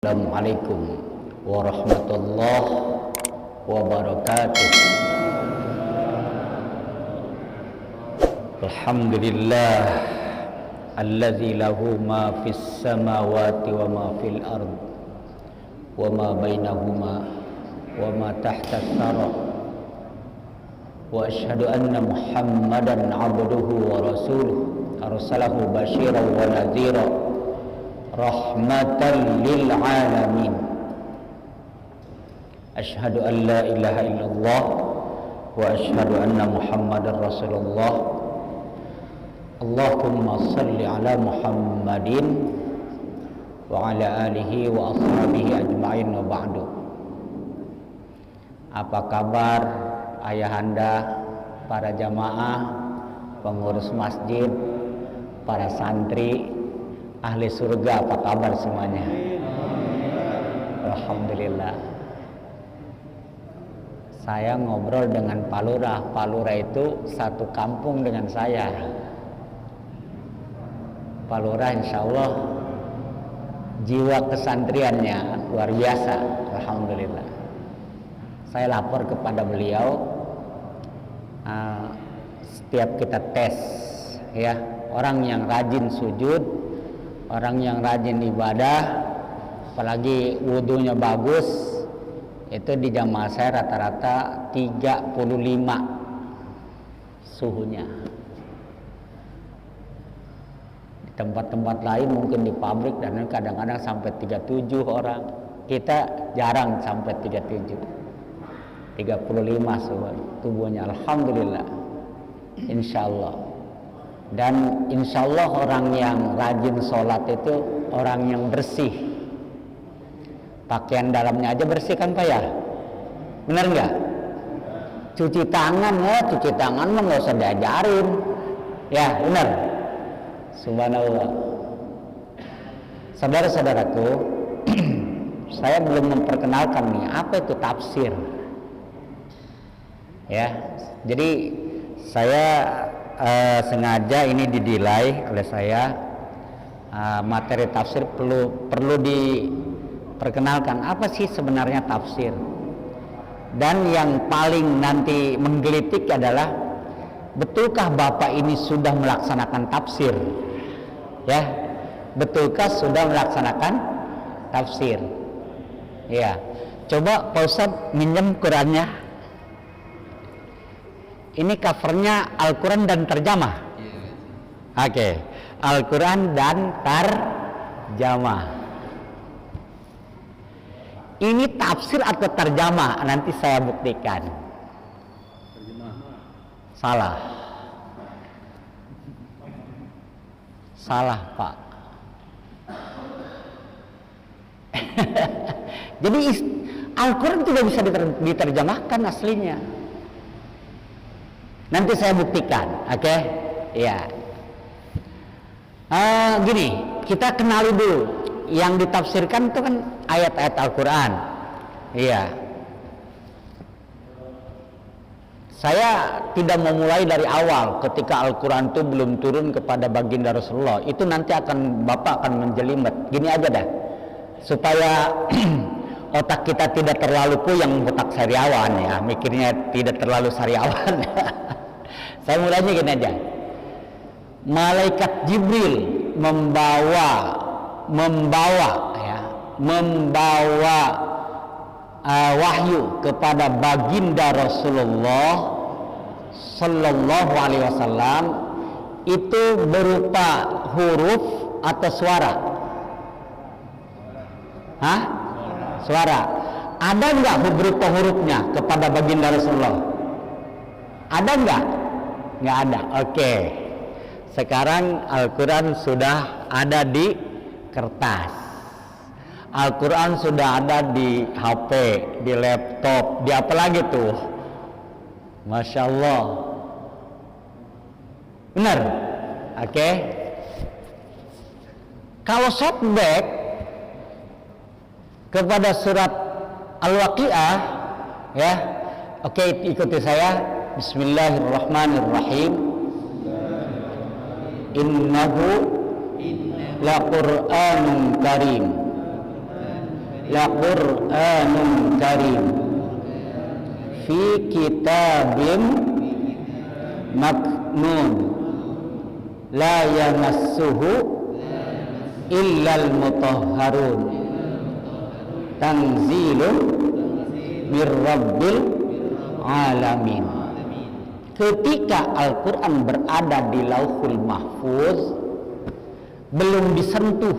Assalamualaikum warahmatullahi wabarakatuh. Alhamdulillah allazi lahu ma fis samawati wa ma fil ard wa ma bainahuma wa ma tahta thara, wa ashhadu anna Muhammadan abduhu wa rasuluh arsalahu basyiran wa nadhira rahmatan lil alamin. Asyhadu an la ilaha illallah wa asyhadu anna Muhammadar Rasulullah. Allahumma salli ala Muhammadin wa ala alihi wa ashabihi ajma'in wa ba'du. Apa kabar ayahanda, para jamaah, pengurus masjid, para santri, ahli surga, apa kabar semuanya? Alhamdulillah. Saya ngobrol dengan Pak Lurah. Pak Lurah itu satu kampung dengan saya. Pak Lurah insya Allah jiwa kesantriannya luar biasa. Alhamdulillah. Saya lapor kepada beliau, setiap kita tes ya, orang yang rajin sujud, orang yang rajin ibadah, apalagi wudunya bagus, itu di jamaah saya rata-rata 35 suhunya. Di tempat-tempat lain mungkin di pabrik dan kadang-kadang sampai 37 orang. Kita jarang sampai 37. 35 suhu tubuhnya. Alhamdulillah. Insyaallah. Dan insya Allah orang yang rajin sholat itu orang yang bersih. Pakaian dalamnya aja bersih kan Pak ya? Bener nggak? Cuci tangan ya, cuci tangan mah nggak usah diajarin. Ya bener. Subhanallah. Saudara-saudaraku, saya belum memperkenalkan nih apa itu tafsir. Ya, jadi saya sengaja ini didelay oleh saya, materi tafsir perlu diperkenalkan apa sih sebenarnya tafsir. Dan yang paling nanti menggelitik adalah betulkah Bapak ini sudah melaksanakan tafsir? Ya, betulkah sudah melaksanakan tafsir? Ya, coba Pak Ustadz minjem Qurannya. Ini covernya Al-Quran dan terjemah. Oke, Al-Quran dan terjemah. Ini tafsir atau terjemah? Nanti saya buktikan. Salah. Salah Pak. Jadi Al-Quran tidak bisa diterjemahkan aslinya. Nanti saya buktikan, oke? Ya. Gini, kita kenali dulu. Yang ditafsirkan itu kan ayat-ayat Al-Quran. Iya. Saya tidak memulai dari awal ketika Al-Quran itu belum turun kepada baginda Rasulullah. Itu nanti Bapak akan menjelimet. Gini aja dah, supaya otak kita tidak terlalu puyeng, otak sariawan ya, mikirnya tidak terlalu sariawan. Saya mulainya gini aja. Malaikat Jibril membawa wahyu kepada baginda Rasulullah Sallallahu Alaihi Wasallam itu berupa huruf atau suara? Hah? Suara. Ada nggak berupa hurufnya kepada baginda Rasulullah? Ada nggak? Nggak ada. Oke. Sekarang Al-Quran sudah ada di kertas. Al-Quran sudah ada di HP, di laptop, di apa lagi tuh? Masya Allah. Benar? Oke. Kalau softback kepada surat Al-Waqiah, ya, oke, ikuti saya. Bismillahirrahmanirrahim. Innahu la Qur'anun karim laqur'anun karim fi kitabim maknun la yamassuhu illal mutahharun tanzilun mir rabbil alamin. Ketika Al-Quran berada di Lauhul Mahfuz, belum disentuh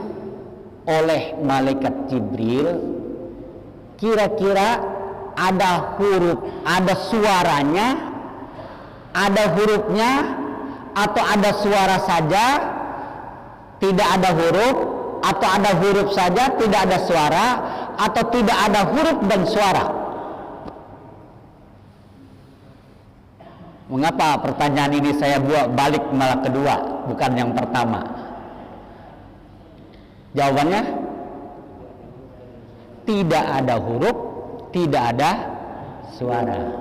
oleh malaikat Jibril, kira-kira ada huruf, ada suaranya, ada hurufnya, atau ada suara saja tidak ada huruf, atau ada huruf saja tidak ada suara, atau tidak ada huruf dan suara? Mengapa pertanyaan ini saya buat balik malah kedua, bukan yang pertama? Jawabannya, tidak ada huruf, tidak ada suara.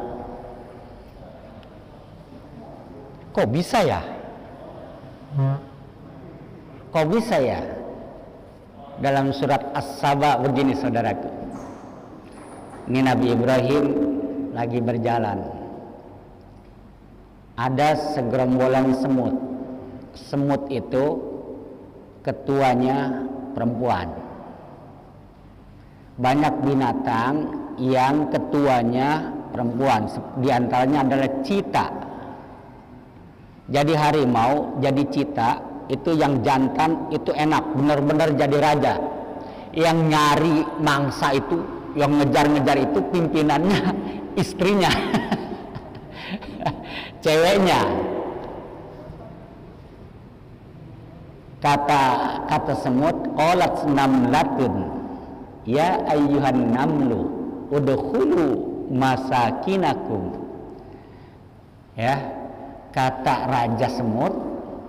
Kok bisa ya? Kok bisa ya? Dalam surat As-Saba begini saudaraku. Ini Nabi Ibrahim lagi berjalan. Ada segerombolan semut. Semut itu ketuanya perempuan. Banyak binatang yang ketuanya perempuan. Di antaranya adalah cita. Jadi harimau, jadi cita, itu yang jantan itu enak, benar-benar jadi raja. Yang nyari mangsa itu, yang ngejar-ngejar itu pimpinannya istrinya. Ceweknya. Kata semut, qalat namlatun ya ayyuhan namlu udkhulu masakinakum. Ya, kata raja semut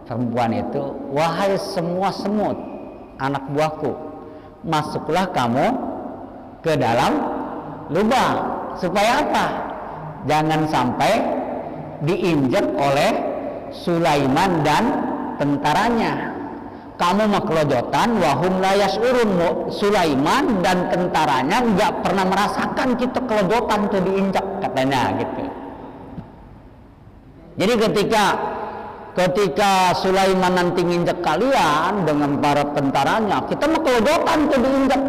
perempuan itu, wahai semua semut anak buahku, masuklah kamu ke dalam lubang. Supaya apa? Jangan sampai diinjak oleh Sulaiman dan tentaranya. Kamu mah kelojotan, wahum la yash'urun. Sulaiman dan tentaranya nggak pernah merasakan kita kelojotan tuh diinjak, katanya gitu. Jadi ketika Sulaiman nanti nginjak kalian dengan para tentaranya, kita mah kelojotan tuh diinjak.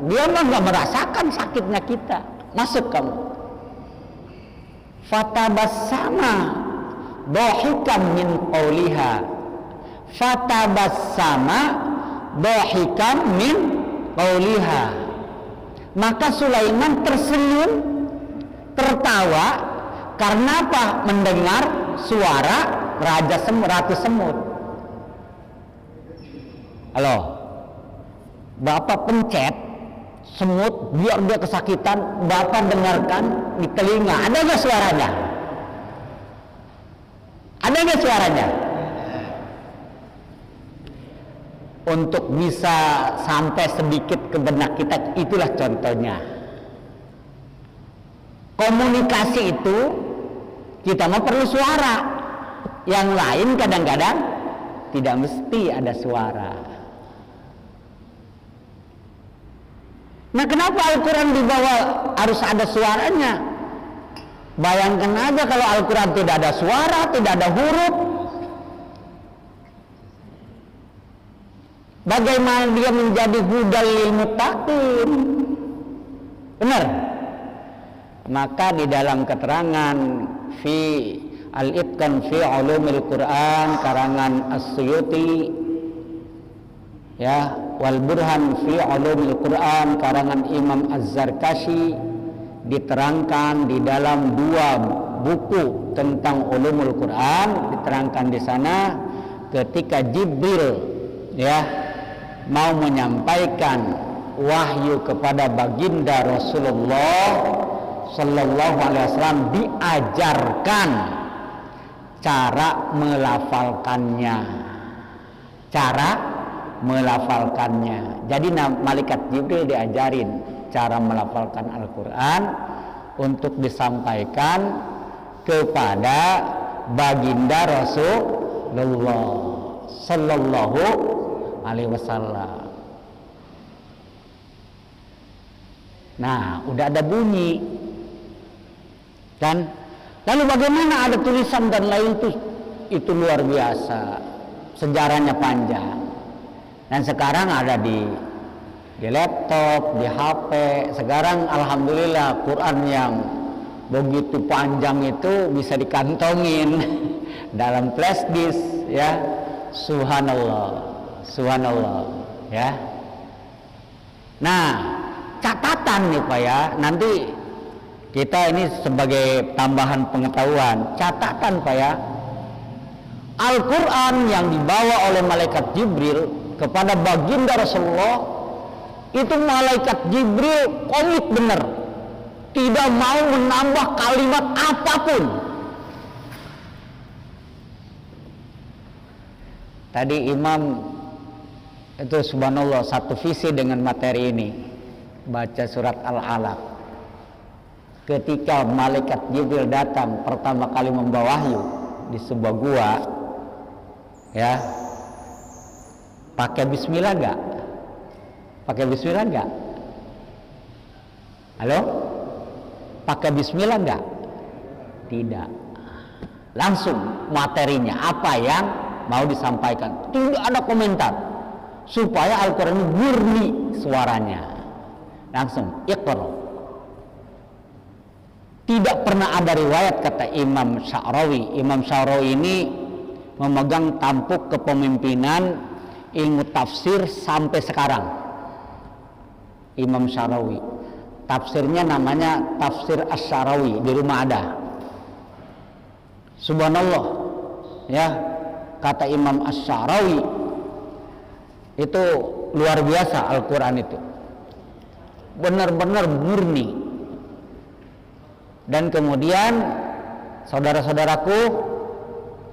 Dia mah nggak merasakan sakitnya kita. Masuk kamu. Fatabassama dhahikan min qawliha. Fatabassama dhahikan min qawliha. Maka Sulaiman tersenyum, tertawa karena apa? Mendengar suara Ratu Semut. Halo, Bapak pencet semut biar dia kesakitan, Bapak dengarkan di telinga, ada nggak suaranya? Ada nggak suaranya? Untuk bisa sampai sedikit ke benak kita, itulah contohnya. Komunikasi itu kita mau perlu suara, yang lain kadang-kadang tidak mesti ada suara. Nah, kenapa Al-Quran dibawa harus ada suaranya? Bayangkan aja kalau Al-Quran tidak ada suara, tidak ada huruf, bagaimana dia menjadi hudal lil muttaqin? Benar? Maka di dalam keterangan fi al-itqan fi ulumil Quran karangan As-Suyuti, ya, wal burhan fi ulumil Quran karangan Imam Az-Zarkashi, diterangkan di dalam dua buku tentang ulumul Quran. Diterangkan di sana ketika Jibril, ya, mau menyampaikan wahyu kepada baginda Rasulullah Sallallahu Alaihi Wasallam, diajarkan cara melafalkannya. Jadi malaikat Jibril diajarin cara melafalkan Al-Quran untuk disampaikan kepada baginda Rasulullah Sallallahu Alaihi Wasallam. Nah, udah ada bunyi kan. Lalu bagaimana ada tulisan dan lain itu luar biasa, sejarahnya panjang. Dan sekarang ada di laptop, di HP. Sekarang alhamdulillah Quran yang begitu panjang itu bisa dikantongin dalam flash disk ya. Subhanallah, subhanallah ya. Nah, catatan nih Pak ya, nanti kita ini sebagai tambahan pengetahuan, catatan Pak ya, Al-Quran yang dibawa oleh malaikat Jibril kepada baginda Rasulullah, itu malaikat Jibril komit benar, tidak mau menambah kalimat apapun. Tadi Imam itu subhanallah satu visi dengan materi ini, baca surat Al-Alaq. Ketika malaikat Jibril datang pertama kali membawa wahyu di sebuah gua, ya, pakai bismillah enggak? Pakai bismillah enggak? Halo? Pakai bismillah enggak? Tidak. Langsung materinya apa yang mau disampaikan, tidak ada komentar, supaya Al-Quran ini murni suaranya. Langsung iqra. Tidak pernah ada riwayat, kata Imam Sya'rawi. Imam Sya'rawi ini memegang tampuk kepemimpinan ilmu tafsir sampai sekarang. Imam Sya'rawi, tafsirnya namanya Tafsir Asy-Sya'rawi, di rumah ada. Subhanallah ya, kata Imam Asy-Sya'rawi, itu luar biasa Al-Quran itu, benar-benar murni. Dan kemudian saudara-saudaraku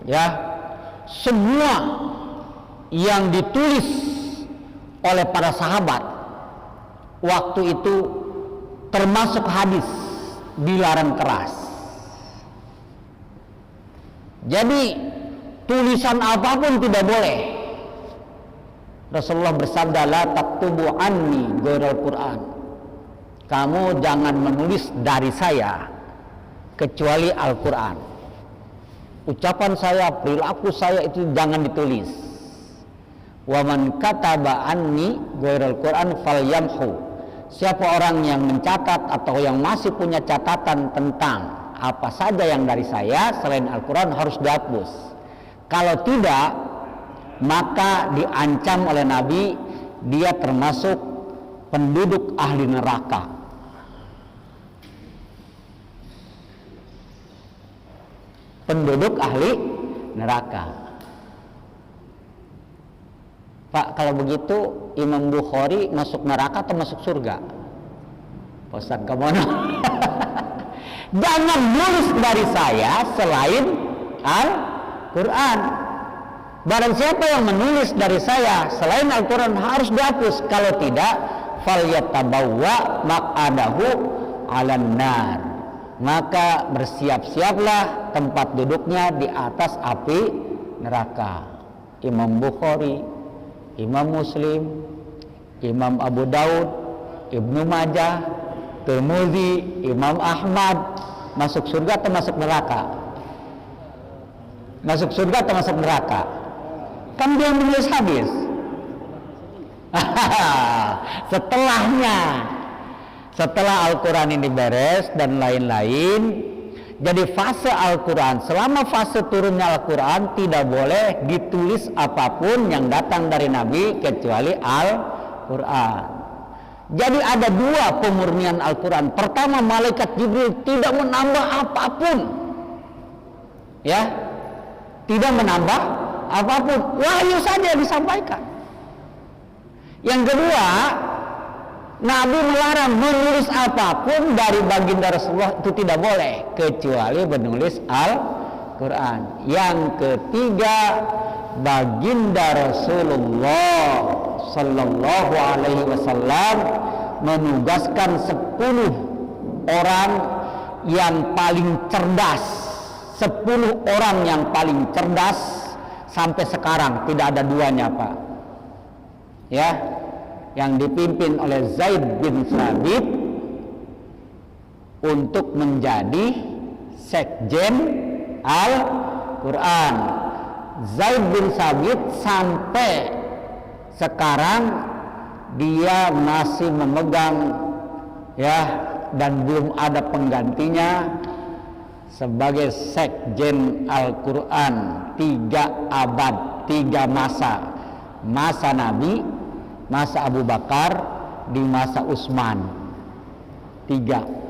ya, semua yang ditulis oleh para sahabat waktu itu termasuk hadis dilarang keras. Jadi tulisan apapun tidak boleh. Rasulullah bersabda, la taktubu anni ghairal Quran. Kamu jangan menulis dari saya kecuali Al-Quran. Ucapan saya, perilaku saya itu jangan ditulis. Wa man kataba anni ghairal Quran falyamhu. Siapa orang yang mencatat atau yang masih punya catatan tentang apa saja yang dari saya selain Al-Quran harus dihapus. Kalau tidak, maka diancam oleh Nabi, dia termasuk penduduk ahli neraka. Penduduk ahli neraka. Pak, kalau begitu Imam Bukhari masuk neraka atau masuk surga? Ustaz Kamono. Jangan nulis dari saya selain Al-Quran. Barang siapa yang menulis dari saya selain Al-Quran harus dihapus. Kalau tidak, falyatabawwa maq'adahu 'alan nar. Maka bersiap-siaplah tempat duduknya di atas api neraka. Imam Bukhari, Imam Muslim, Imam Abu Daud, Ibnu Majah, Tirmidzi, Imam Ahmad. Masuk surga atau masuk neraka? Masuk surga atau masuk neraka? Kan dia menulis hadis. Setelah Al-Quran ini beres dan lain-lain, jadi fase Al-Quran, selama fase turunnya Al-Quran tidak boleh ditulis apapun yang datang dari Nabi kecuali Al-Quran. Jadi ada dua pemurnian Al-Quran. Pertama, malaikat Jibril tidak menambah apapun, ya, tidak menambah apapun, wahyu saja disampaikan. Yang kedua, Nabi melarang menulis apapun dari baginda Rasulullah, itu tidak boleh kecuali menulis Al-Quran. Yang ketiga, baginda Rasulullah Sallallahu Alaihi Wasallam menugaskan 10 orang yang paling cerdas, 10 orang yang paling cerdas sampai sekarang tidak ada duanya, Pak. Ya, yang dipimpin oleh Zaid bin Thabit untuk menjadi sekjen Al-Quran. Zaid bin Sabit sampai sekarang dia masih memegang ya, dan belum ada penggantinya sebagai sekjen Al-Quran 3 abad, 3 masa Nabi, masa Abu Bakar, di masa Utsman. 3.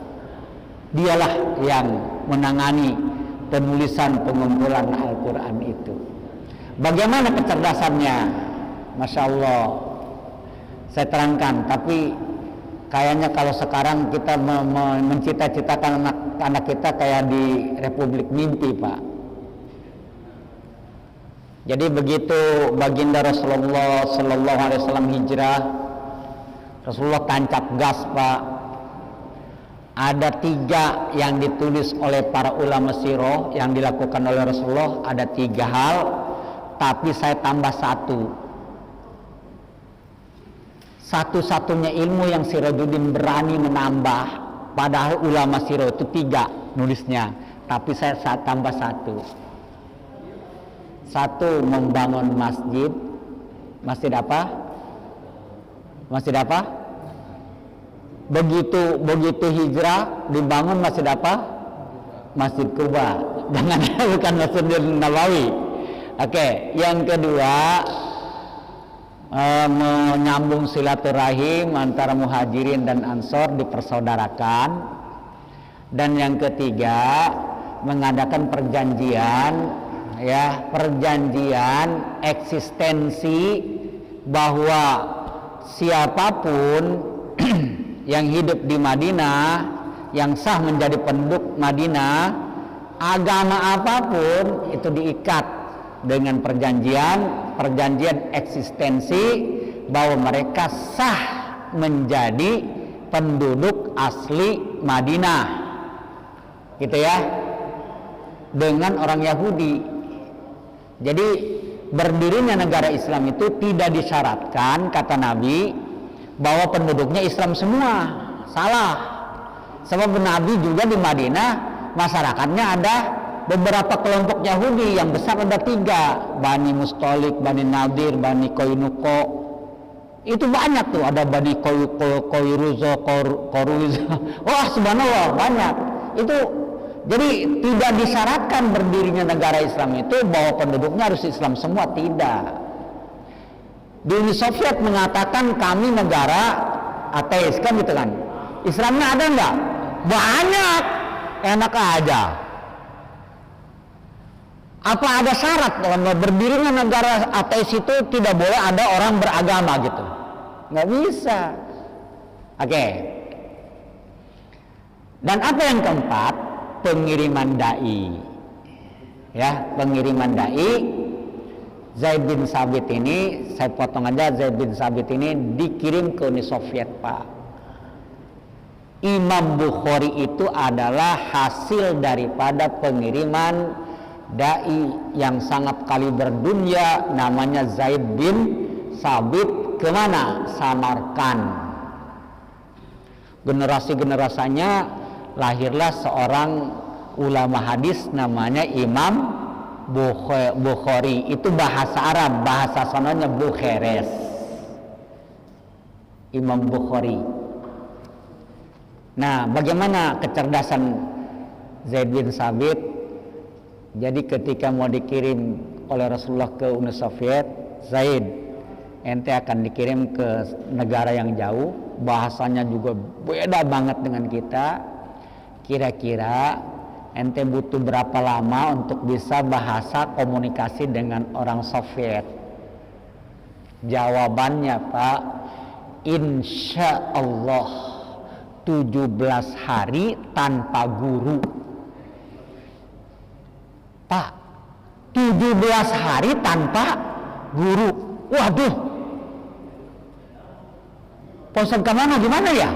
Dialah yang menangani penulisan pengumpulan Al-Quran itu. Bagaimana kecerdasannya? Masya Allah, saya terangkan. Tapi kayaknya kalau sekarang kita mencita-citakan anak kita kayak di Republik Mimpi, Pak. Jadi begitu baginda Rasulullah Sallallahu Alaihi Wasallam hijrah, Rasulullah tancap gas, Pak. Ada 3 yang ditulis oleh para ulama sirah yang dilakukan oleh Rasulullah. Ada 3 hal, tapi saya tambah 1. Satu-satunya ilmu yang Sirajuddin berani menambah, padahal ulama sirah itu 3 nulisnya, tapi saya tambah 1. 1, membangun masjid. Masjid apa? Masjid apa? Begitu hijrah dibangun masjid apa? Masjid Kuba. Jangan bukan Masjidil Nabawi. Oke, yang kedua, menyambung silaturahim antara muhajirin dan ansor, dipersaudarakan. Dan yang ketiga, mengadakan perjanjian, ya, perjanjian eksistensi bahwa siapapun yang hidup di Madinah, yang sah menjadi penduduk Madinah, agama apapun itu diikat dengan perjanjian eksistensi bahwa mereka sah menjadi penduduk asli Madinah, gitu ya, dengan orang Yahudi. Jadi berdirinya negara Islam itu tidak disyaratkan, kata Nabi, bahwa penduduknya Islam semua. Salah. Sebab Nabi juga di Madinah masyarakatnya ada beberapa kelompok Yahudi, yang besar ada 3, Bani Mustalik, Bani Nadir, Bani Koinuko. Itu banyak tuh, ada Bani Koiruzo, Koruzo. Wah, subhanallah, banyak. Itu jadi tidak disyaratkan berdirinya negara Islam itu bahwa penduduknya harus Islam semua, tidak. Di Uni Soviet mengatakan kami negara ateis, kan gitu kan. Islamnya ada enggak? Banyak. Enak aja. Apa ada syarat bahwa berdirinya negara ateis itu tidak boleh ada orang beragama gitu? Nggak bisa. Oke. Dan apa yang keempat? Pengiriman dai. Ya, pengiriman dai. Zaid bin Sabit ini, saya potong aja, Zaid bin Sabit ini dikirim ke Uni Soviet, Pak. Imam Bukhari itu adalah hasil daripada pengiriman dai yang sangat kaliber dunia, namanya Zaid bin Sabit. Kemana? Samarkand. Generasi-generasinya lahirlah seorang ulama hadis namanya Imam Bukhari. Itu bahasa Arab, bahasa sononya Bukhares. Imam Bukhari. Nah, bagaimana kecerdasan Zaid bin Sabit? Jadi ketika mau dikirim oleh Rasulullah ke Uni Soviet, Zaid, ente akan dikirim ke negara yang jauh, bahasanya juga beda banget dengan kita. Kira-kira ente butuh berapa lama untuk bisa bahasa komunikasi dengan orang Soviet? Jawabannya, Pak, insya Allah 17 hari tanpa guru. Pak, 17 hari tanpa guru. Waduh, Posen kemana gimana ya?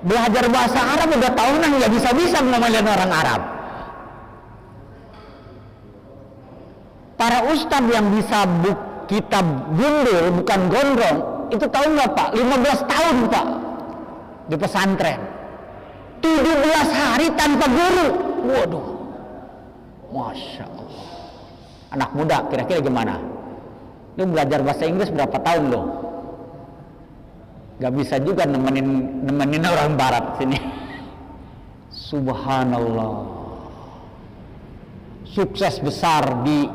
Belajar bahasa Arab udah tahunan nggak bisa-bisa ngomelin orang Arab. Para ustadz yang bisa kitab gundul bukan gondrong itu tahu nggak, Pak? 15 tahun, Pak, di pesantren. 17 hari tanpa guru. Waduh, Masya Allah. Anak muda kira-kira gimana? Lu belajar bahasa Inggris berapa tahun lo? Gak bisa juga nemenin orang barat sini. Subhanallah. Sukses besar di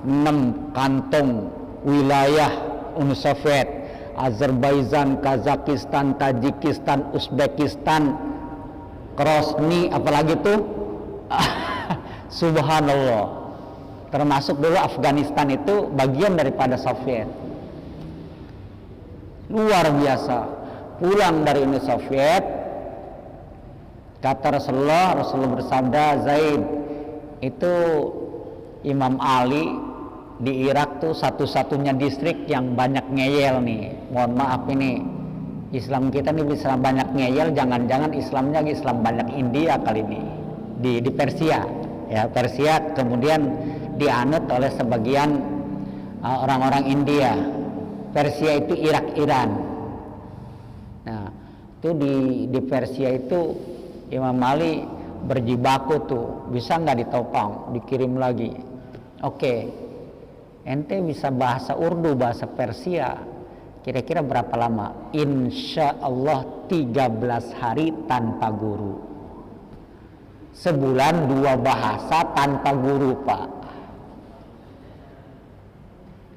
6 kantong wilayah Uni Soviet, Azerbaijan, Kazakhstan, Tajikistan, Uzbekistan, Grozny, apalagi tuh. Subhanallah. Termasuk dulu Afghanistan itu bagian daripada Soviet. Luar biasa. Pulang dari Uni Soviet, kata Rasulullah bersabda, Zaid, itu Imam Ali di Irak tuh satu-satunya distrik yang banyak ngeyel nih. Mohon maaf, ini Islam kita nih bisa banyak ngeyel, jangan-jangan Islamnya Islam banyak India kali ini di Persia. Ya, Persia kemudian dianut oleh sebagian orang-orang India. Persia itu Irak, Iran. Nah, itu di Persia itu Imam Ali berjibaku tuh, bisa nggak ditopang, dikirim lagi. Oke, ente bisa bahasa Urdu, bahasa Persia, kira-kira berapa lama? Insya Allah 13 hari tanpa guru. Sebulan 2 bahasa tanpa guru, Pak.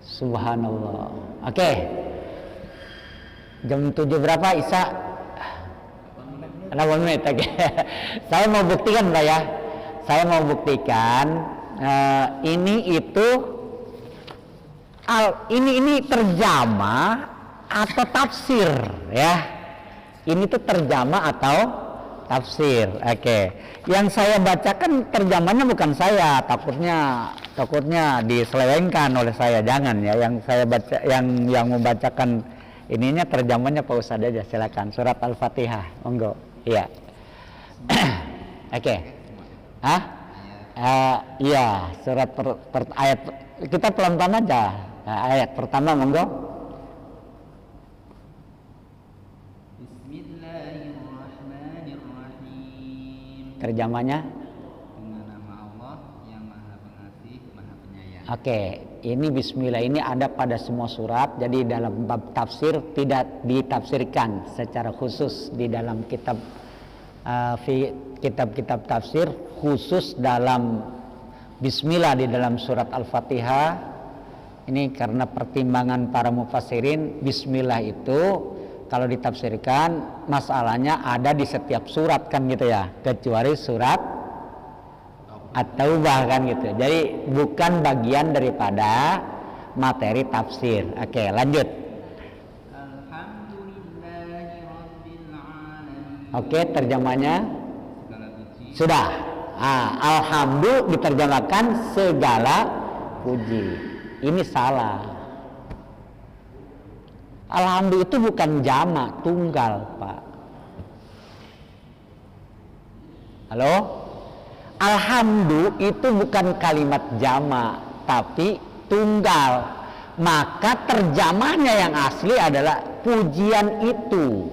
Subhanallah. Oke. Jam 7 berapa Isa? 8 menit. Oke. Saya mau buktikan, Pak ya. Saya mau buktikan ini itu ini terjemah atau tafsir ya. Ini tuh terjemah atau tafsir. Oke. Yang saya bacakan terjemahnya bukan saya, takutnya diselewengkan oleh saya. Jangan ya, yang saya baca, yang membacakan ininya terjemahnya Pak Ustadz aja, silakan. Surat Al-Fatihah, monggo. Iya. Oke. Iya, surat ayat, kita pelan-pelan aja. Ayat pertama, monggo. Terjemahnya dengan nama Allah yang Maha Pengasih, Maha Penyayang. Oke, ini Bismillah ini ada pada semua surat. Jadi dalam bab tafsir tidak ditafsirkan secara khusus di dalam kitab-kitab tafsir, khusus dalam Bismillah di dalam surat Al-Fatihah. Ini karena pertimbangan para mufassirin, Bismillah itu kalau ditafsirkan masalahnya ada di setiap surat kan gitu ya, kecuali surat At-Taubah kan gitu. Jadi bukan bagian daripada materi tafsir. Oke, lanjut. Oke, terjemahnya sudah. Alhamdulillah diterjemahkan segala puji. Ini salah. Alhamdulillah itu bukan jamak, tunggal, Pak. Halo? Alhamdulillah itu bukan kalimat jamak, tapi tunggal. Maka terjemahnya yang asli adalah pujian itu.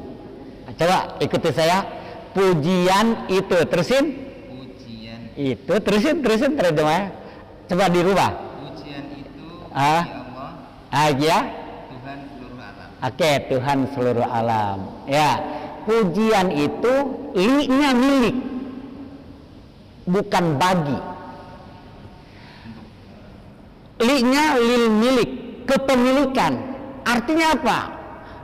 Coba ikuti saya. Pujian itu. Terusin. Pujian itu. Terusin terjemahnya. Coba dirubah. Pujian itu Allah. Ya. Oke, Tuhan seluruh alam. Ya, pujian itu li-nya milik, bukan bagi. Li-nya lil milik, kepemilikan. Artinya apa?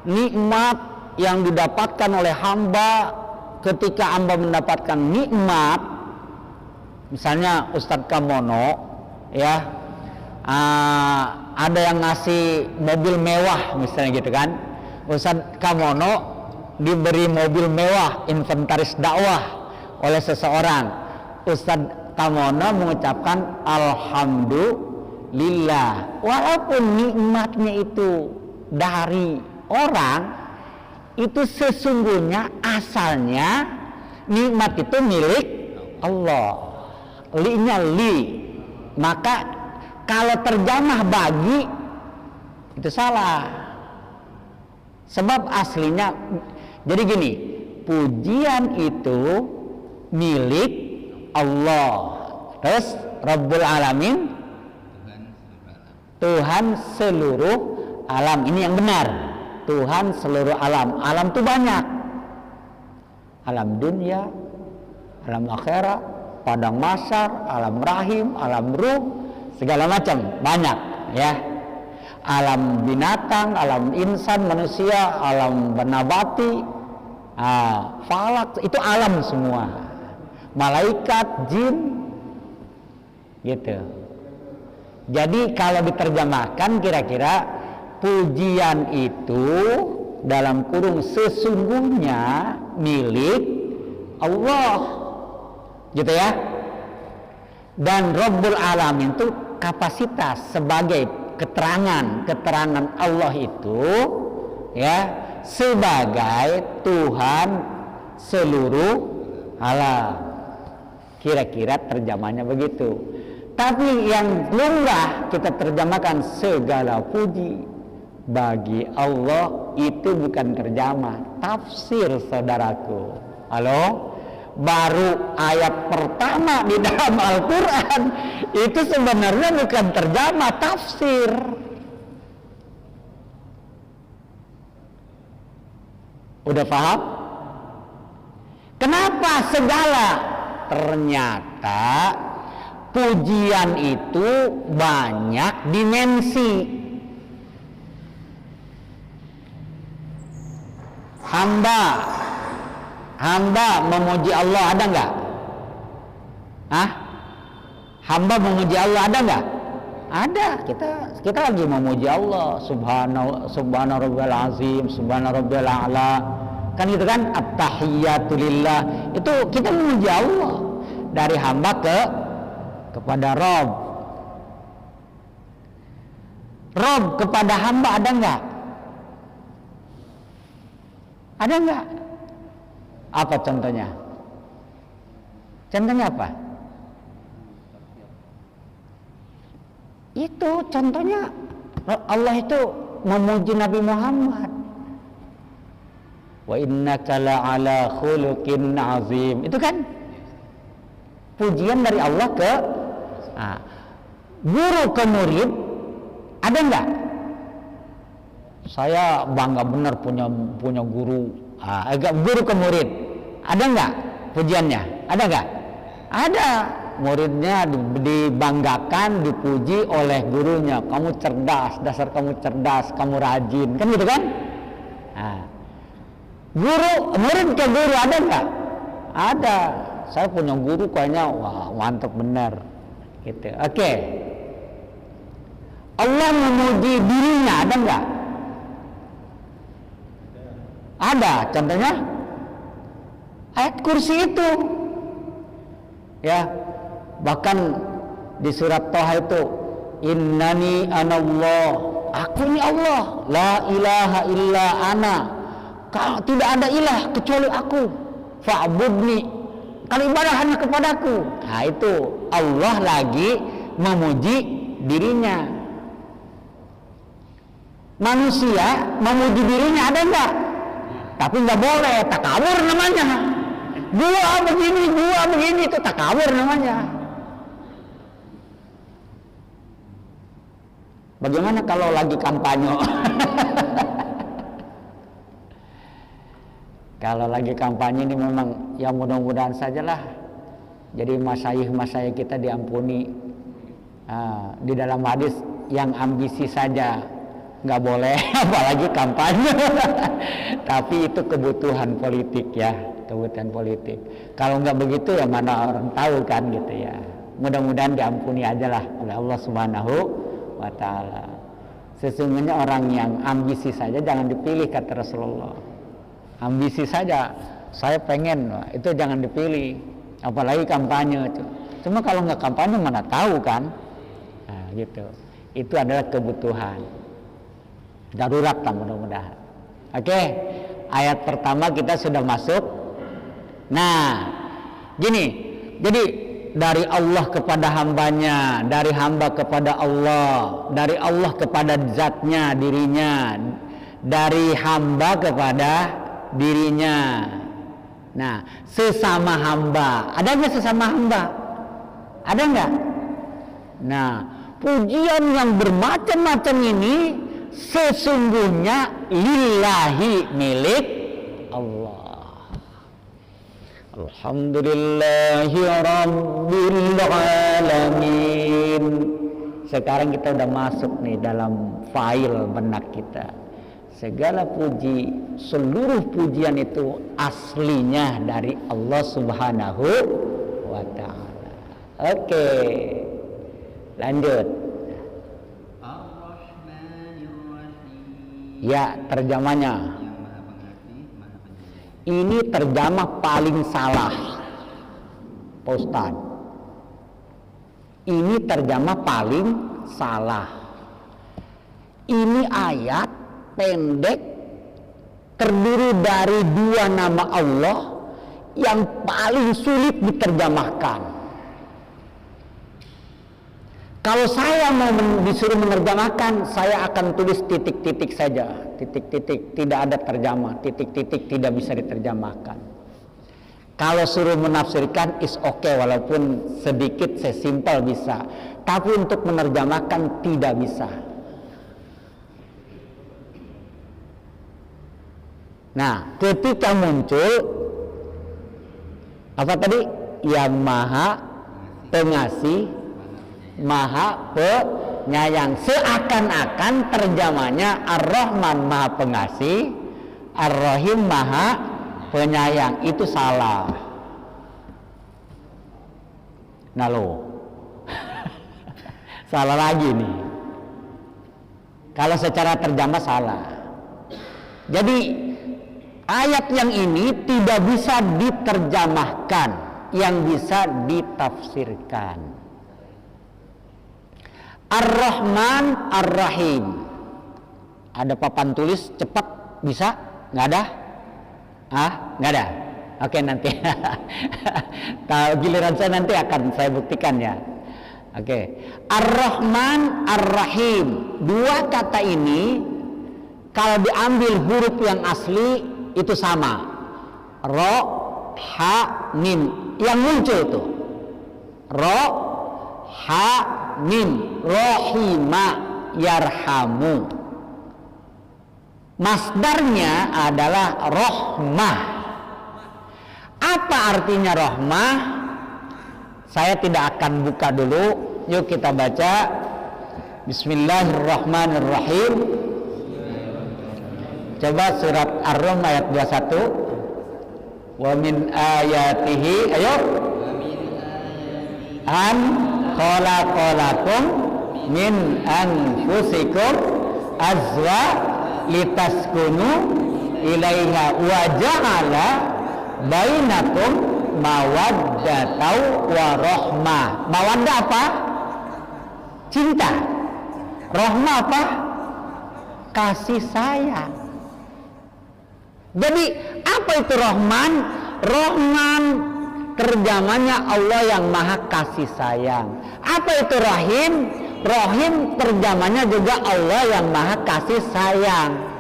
Nikmat yang didapatkan oleh hamba, ketika hamba mendapatkan nikmat, misalnya Ustadz Kamono, ya. Ada yang ngasih mobil mewah misalnya gitu kan, Ustadz Kamono diberi mobil mewah, inventaris dakwah oleh seseorang. Ustadz Kamono mengucapkan Alhamdulillah, walaupun nikmatnya itu dari orang, itu sesungguhnya asalnya nikmat itu milik Allah. Li-nya li. Maka kalau terjemah bagi itu salah. Sebab aslinya jadi gini, pujian itu milik Allah. Terus Rabbul Alamin, Tuhan seluruh alam. Ini yang benar. Tuhan seluruh alam. Alam itu banyak. Alam dunia, alam akhirat, padang mahsyar, alam rahim, alam ruh, segala macam, banyak ya. Alam binatang, alam insan, manusia, alam nabati, falak, itu alam semua. Malaikat, jin, gitu. Jadi kalau diterjemahkan kira-kira pujian itu dalam kurung sesungguhnya milik Allah, gitu ya. Dan Rabbul Alamin itu kapasitas sebagai keterangan Allah itu ya sebagai Tuhan seluruh alam. Kira-kira terjemahnya begitu. Tapi yang lumrah kita terjemahkan segala puji bagi Allah, itu bukan terjemah, tafsir saudaraku. Halo? Baru ayat pertama di dalam Al-Quran itu sebenarnya bukan terjemah, tafsir. Udah paham? Kenapa segala? Ternyata pujian itu banyak dimensi. Hamba memuji Allah ada nggak? Hamba memuji Allah ada nggak? Ada. Kita lagi memuji Allah. Subhana rabbiyal azim, subhana rabbiyal a'la. Kan gitu kan? At-tahiyyatu lillah. Itu kita memuji Allah dari hamba kepada Rob. Rob kepada hamba ada nggak? Ada nggak? Apa contohnya? Contohnya apa? Itu contohnya Allah itu memuji Nabi Muhammad. Wa innaka la'ala khuluqin azim. Itu kan pujian dari Allah ke guru ke murid. Ada nggak? Saya bangga benar punya guru. Guru ke murid. Ada nggak pujiannya? Ada nggak? Ada. Muridnya dibanggakan, dipuji oleh gurunya. Kamu cerdas, dasar kamu cerdas, kamu rajin, kan gitu kan? Murid ke guru ada nggak? Ada. Saya punya guru kayaknya wah mantap benar, gitu. Oke. Allah memuji dirinya ada nggak? Ada. Contohnya ayat kursi itu, ya. Bahkan di surat Thaha itu, innani anallah, aku ini Allah, la ilaha illa ana, tidak ada ilah kecuali aku, fa'budni, kalau ibadah hanya kepadaku. Nah itu Allah lagi memuji dirinya. Manusia memuji dirinya ada enggak? Tapi nggak boleh, takabur namanya. Gua begini, itu takabur namanya. Bagaimana kalau lagi kampanye? Kalau lagi kampanye ini memang ya mudah-mudahan sajalah. Jadi masyayikh kita diampuni. Di dalam hadis yang ambisi saja nggak boleh, apalagi kampanye. Tapi itu kebutuhan politik ya, kebutuhan politik. Kalau nggak begitu ya mana orang tahu kan gitu ya. Mudah-mudahan diampuni aja lah oleh Allah Subhanahu wa ta'ala. Sesungguhnya orang yang ambisi saja jangan dipilih, kata Rasulullah. Ambisi saja, saya pengen, itu jangan dipilih, apalagi kampanye. Cuma kalau nggak kampanye mana tahu kan, nah, gitu. Itu adalah kebutuhan darurat lah mudah-mudahan. Oke, ayat pertama kita sudah masuk. Nah, gini, jadi dari Allah kepada hambanya, dari hamba kepada Allah, dari Allah kepada zatnya, dirinya, dari hamba kepada dirinya. Nah, sesama hamba. Ada nggak sesama hamba? Ada nggak? Nah, pujian yang bermacam-macam ini sesungguhnya lillahi, milik Allah. Alhamdulillahi rabbil alamin. Sekarang kita udah masuk nih dalam file benak kita. Segala puji, seluruh pujian itu aslinya dari Allah Subhanahu wa ta'ala. Oke, lanjut. Ya, terjemahnya. Ini terjemah paling salah, Pak Ustadz. Ini terjemah paling salah. Ini ayat pendek terdiri dari dua nama Allah yang paling sulit diterjemahkan. Kalau saya mau disuruh menerjemahkan, saya akan tulis titik-titik saja, titik-titik, tidak ada terjemah, titik-titik tidak bisa diterjemahkan. Kalau suruh menafsirkan is okay, walaupun sedikit sesimpel bisa, tapi untuk menerjemahkan tidak bisa. Nah, ketika muncul apa tadi? Yang maha pengasih, maha penyayang. Seakan-akan terjemahnya Ar-Rahman maha pengasih, Ar-Rahim maha penyayang. Itu salah. Nah lo salah lagi nih. Kalau secara terjemah salah. Jadi ayat yang ini tidak bisa diterjemahkan, yang bisa ditafsirkan. Ar-Rahman, Ar-Rahim. Ada papan tulis cepat bisa? Nggak ada? Nggak ada. Oke, nanti tahu giliran saya nanti akan saya buktikan ya. Oke. Ar-Rahman, Ar-Rahim. Dua kata ini kalau diambil huruf yang asli itu sama. Ro, ha, mim. Yang muncul itu ro, ha, mim. Rohima, yarhamu. Masdarnya adalah rohmah. Apa artinya rohmah? Saya tidak akan buka dulu. Yuk kita baca. Bismillahirrahmanirrahim. Coba surat Ar-Rum ayat 21. Wa min ayatihi, ayo. An khalaqalakum min anfusikum azwa litaskunu ilaiha wa ja'ala bainakum mawaddatau wa rahmah. Mawaddah apa? Cinta. Rahmah apa? Kasih sayang. Jadi apa itu Rahman? Rahman terjemahnya Allah yang maha kasih sayang. Apa itu Rahim? Rahim terjemahnya juga Allah yang maha kasih sayang.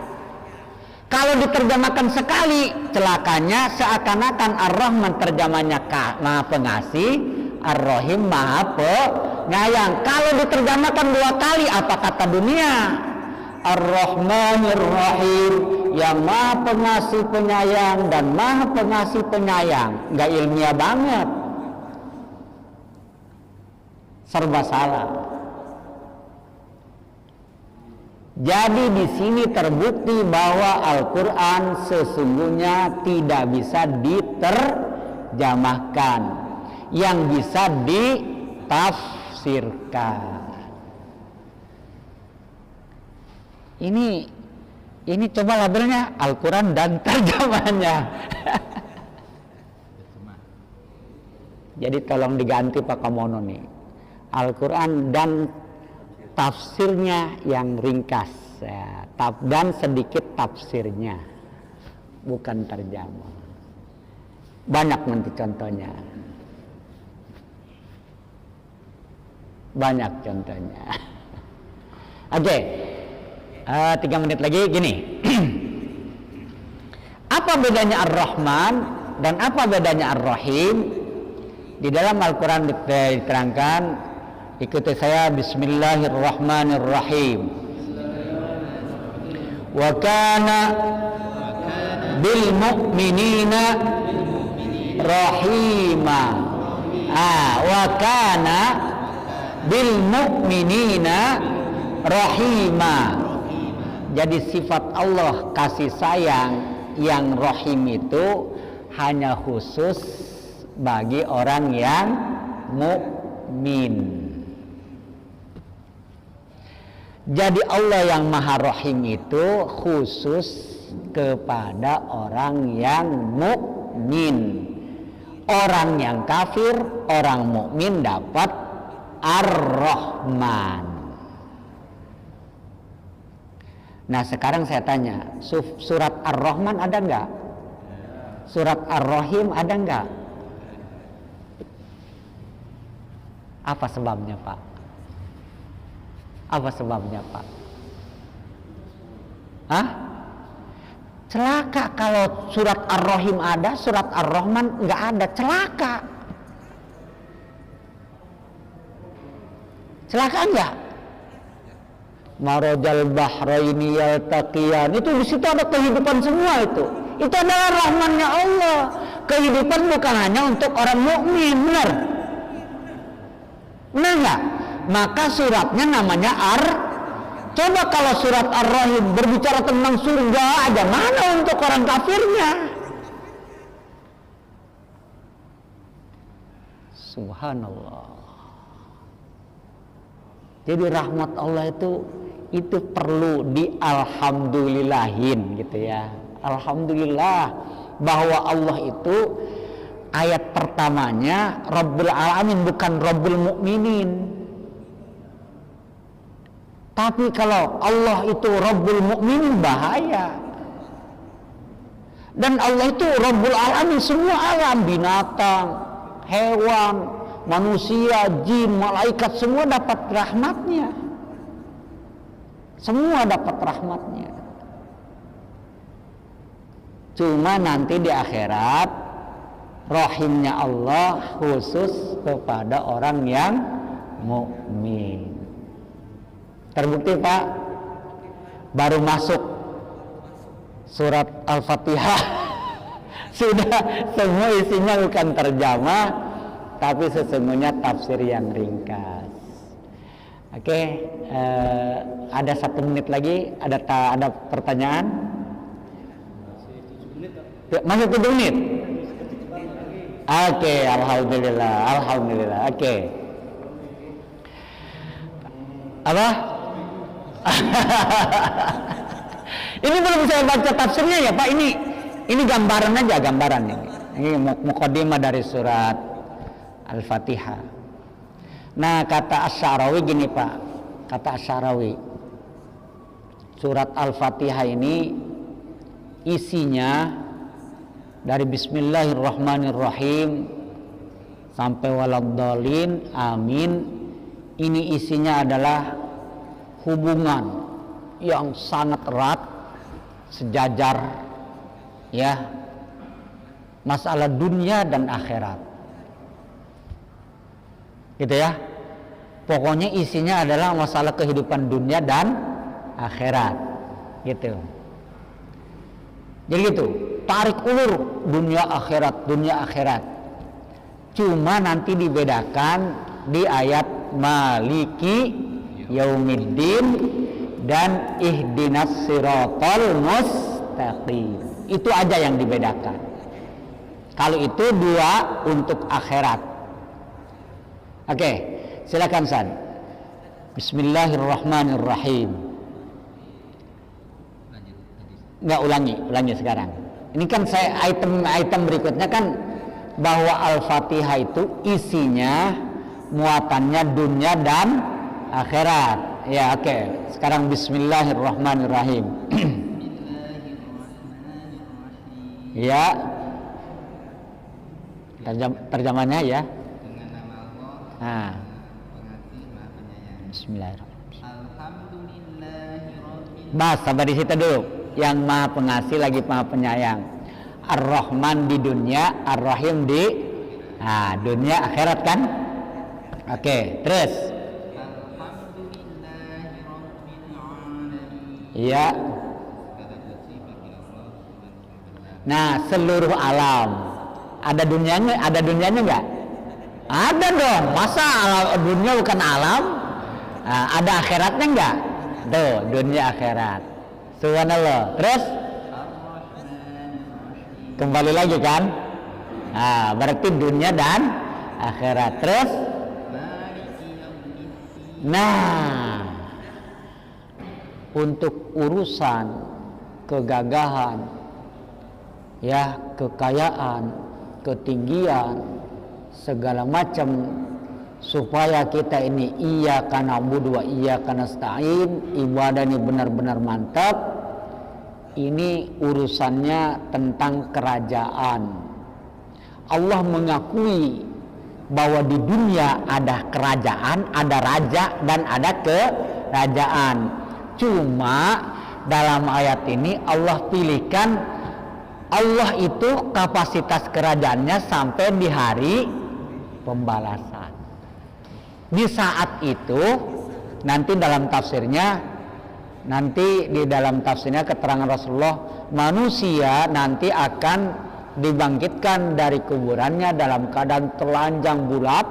Kalau diterjemahkan sekali, celakanya seakan-akan Ar-Rahman terjemahnya maha pengasih, Ar-Rahim maha penyayang. Kalau diterjemahkan dua kali, apa kata dunia? Ar-Rahmanir Rahim, yang maha pengasih penyayang dan maha pengasih penyayang. Nggak ilmiah banget, serba salah. Jadi di sini terbukti bahwa Al-Quran sesungguhnya tidak bisa diterjemahkan, yang bisa ditafsirkan. Ini coba labelnya Al-Quran dan terjemahnya. Jadi tolong diganti Pak Kamono nih. Al-Quran dan tafsirnya yang ringkas ya, dan sedikit tafsirnya, bukan terjemah. Banyak nanti contohnya, banyak contohnya. Oke, 3 menit lagi gini. Apa bedanya Ar-Rahman? Dan apa bedanya Ar-Rahim? Di dalam Al-Quran diterangkan, ikuti saya, Bismillahirrahmanirrahim. Wa kana bil mu'minina rahima. Wa kana bil mu'minina rahima. Jadi sifat Allah kasih sayang yang rahim itu hanya khusus bagi orang yang mukmin. Jadi Allah yang Maha Rahim itu khusus kepada orang yang mukmin. Orang yang kafir, orang mukmin dapat Ar-Rahman. Nah sekarang saya tanya, surat Ar-Rahman ada enggak? Surat Ar-Rahim ada enggak? Apa sebabnya Pak? Apa sebabnya Pak? Hah? Celaka kalau surat Ar-Rahim ada, surat Ar-Rahman enggak ada, celaka. Celaka enggak? Marajal bahraini yaltaqiyan, itu di situ ada kehidupan semua itu. Itu adalah rahmannya Allah. Kehidupan bukan hanya untuk orang mukmin, benar? Benar enggak? Maka suratnya namanya Coba kalau surat Ar-Rahim berbicara tentang surga aja, mana untuk orang kafirnya? Subhanallah. Jadi rahmat Allah itu perlu dialhamdulillahin gitu ya. Alhamdulillah bahwa Allah itu ayat pertamanya Rabbul Alamin, bukan Rabbul Mukminin. Tapi kalau Allah itu Rabbul Mukminin bahaya. Dan Allah itu Rabbul Alamin, semua alam, binatang, hewan, manusia, jin, malaikat, semua dapat rahmatnya. Semua dapat rahmatnya. Cuma nanti di akhirat rahimnya Allah khusus kepada orang yang mukmin. Terbukti Pak, baru masuk surat Al-Fatihah sudah semua isinya bukan terjemah, tapi sesungguhnya tafsir yang ringkas. Oke, ada 1 menit lagi. Ada pertanyaan? Masih 7 menit. Oke, alhamdulillah. Oke. Apa? Ini belum saya baca tafsirnya ya Pak. Ini gambaran aja, gambaran ini. Ini muqaddimah dari surat Al-Fatihah. Nah kata Asy-Syarawi gini Pak, kata Asy-Syarawi, surat Al-Fatihah ini isinya dari Bismillahirrahmanirrahim sampai waladdallin, amin. Ini isinya adalah hubungan yang sangat erat, sejajar, ya, masalah dunia dan akhirat. Gitu ya. Pokoknya isinya adalah masalah kehidupan dunia dan akhirat. Gitu. Jadi gitu, tarik ulur dunia akhirat. Cuma nanti dibedakan di ayat Maliki Yaumiddin dan Ihdinas Siratal Mustaqim. Itu aja yang dibedakan. Kalau itu 2 untuk akhirat. Oke, silakan San. Bismillahirrahmanirrahim. Nggak ulangi sekarang. Ini kan saya item berikutnya kan bahwa Al-Fatihah itu isinya muatannya dunia dan akhirat. Ya, oke. Sekarang Bismillahirrahmanirrahim. Ya. Terjemahnya ya. Nah. Bismillahirrahmanirrahim. Bas, sampai di situ dulu. Yang Maha Pengasih lagi Maha Penyayang. Ar-Rahman di dunia, Ar-Rahim di dunia akhirat kan? Oke, terus. Iya. Nah, seluruh alam. Ada dunianya enggak? Ada dong. Masa dunia bukan alam? Ada akhiratnya enggak? Tuh, dunia akhirat. Subhanallah. Terus kembali lagi kan? Berarti dunia dan akhirat. Terus untuk urusan kegagahan, ya, kekayaan, ketinggian, segala macam, supaya kita ini iyyaka na'budu wa iyyaka nasta'in, ibadah ini benar-benar mantap. Ini urusannya tentang kerajaan. Allah mengakui bahwa di dunia ada kerajaan, ada raja, dan ada kerajaan. Cuma dalam ayat ini Allah pilihkan, Allah itu kapasitas kerajaannya sampai di hari pembalasan. Di saat itu nanti dalam tafsirnya, keterangan Rasulullah, manusia nanti akan dibangkitkan dari kuburannya dalam keadaan telanjang bulat,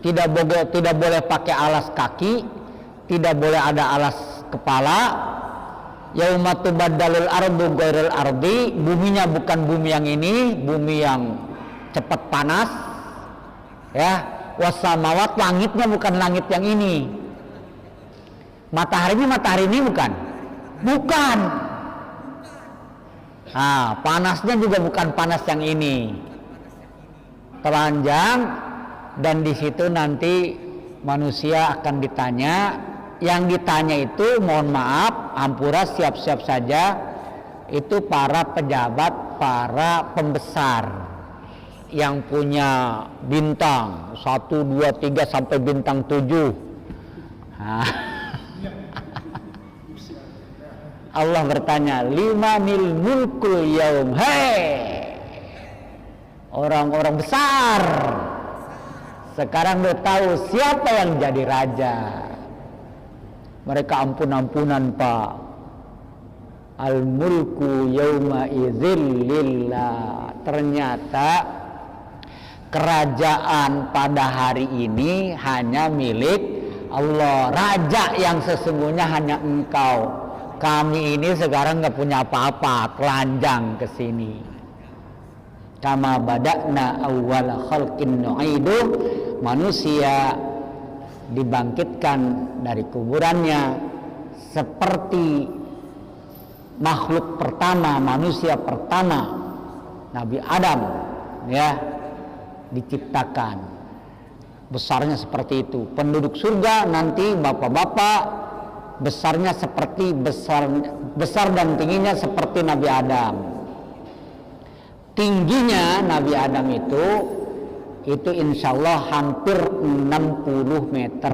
tidak boleh pakai alas kaki, tidak boleh ada alas kepala. Yauma tubaddalul ardu ghairil ardi, buminya bukan bumi yang ini, bumi yang cepat panas, ya. Wasamawat, langitnya bukan langit yang ini. Matahari ini bukan. Panasnya juga bukan panas yang ini. Telanjang, dan di situ nanti manusia akan ditanya. Yang ditanya itu, mohon maaf, hampura, siap-siap saja, itu para pejabat, para pembesar yang punya bintang 1, 2, 3 sampai bintang 7. Allah bertanya, limanil mulkul yaum, hei orang-orang besar, sekarang udah tahu siapa yang jadi raja. Mereka ampun-ampunan, Pak. Al mulku yauma idzil lillah. Ternyata kerajaan pada hari ini hanya milik Allah. Raja yang sesungguhnya hanya Engkau. Kami ini sekarang nggak punya apa-apa, telanjang ke sini. Kama bada'na awwal khalqin nu'idu, manusia dibangkitkan dari kuburannya seperti makhluk pertama, manusia pertama, Nabi Adam, ya, diciptakan. Besarnya seperti itu. Penduduk surga nanti bapak-bapak, besarnya seperti besar dan tingginya seperti Nabi Adam. Tingginya Nabi Adam itu insya Allah hampir 60 meter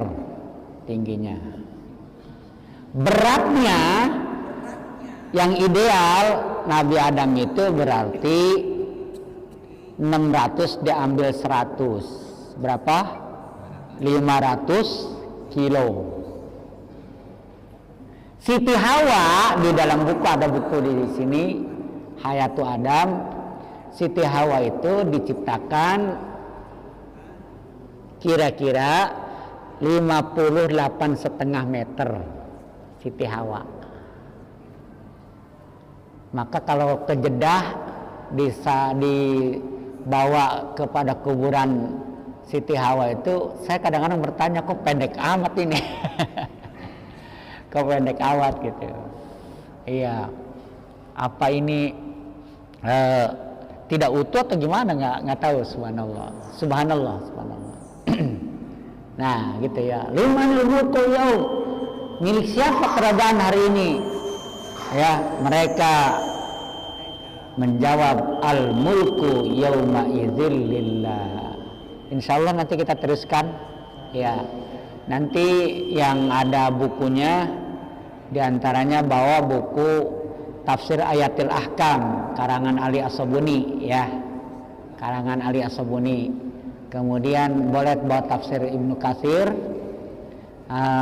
tingginya. Beratnya yang ideal Nabi Adam itu berarti 600 diambil 100. Berapa? 500 kilo. Siti Hawa, di dalam buku, ada buku di sini, Hayatu Adam. Siti Hawa itu diciptakan kira-kira 58,5 meter. Siti Hawa. Maka kalau ke Jeddah bisa dibawa kepada kuburan Siti Hawa itu, saya kadang-kadang bertanya, kok pendek amat ini. Kok pendek amat gitu. Iya. Apa ini tidak utuh atau gimana, nggak tahu. Subhanallah. Nah gitu ya. Limanil mulku yaum, milik siapa kerajaan hari ini? Ya, mereka menjawab al mulku yauma idzil lillah. Insyaallah nanti kita teruskan ya. Nanti yang ada bukunya diantaranya bawa buku tafsir Ayatil Ahkam karangan Ali As-Sabuni ya, karangan Ali As-Sabuni. Kemudian boleh bawa tafsir Ibnu Katsir,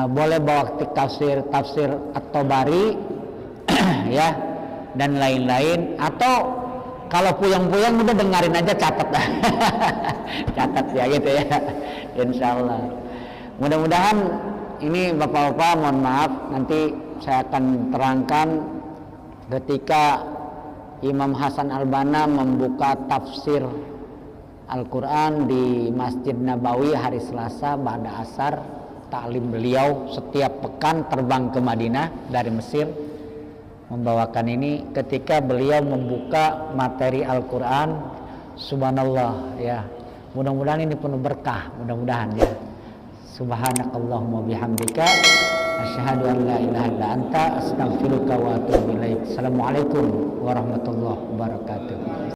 boleh bawa tafsir At-Tabari ya, dan lain-lain. Atau kalau puyeng-puyeng udah dengerin aja, catat catat ya gitu ya, insyaallah. Mudah-mudahan ini bapak-bapak, mohon maaf, nanti saya akan terangkan ketika Imam Hasan Al-Banna membuka tafsir Al-Quran di Masjid Nabawi hari Selasa ba'da asar, taklim beliau setiap pekan terbang ke Madinah dari Mesir membawakan ini. Ketika beliau membuka materi Al-Quran, subhanallah ya, mudah-mudahan ini penuh berkah, mudah-mudahan ya. Subhanakallahumma bihamdika asyhadu an la ilaha illa anta astaghfiruka wa atubu ilaik. Assalamualaikum warahmatullahi wabarakatuh.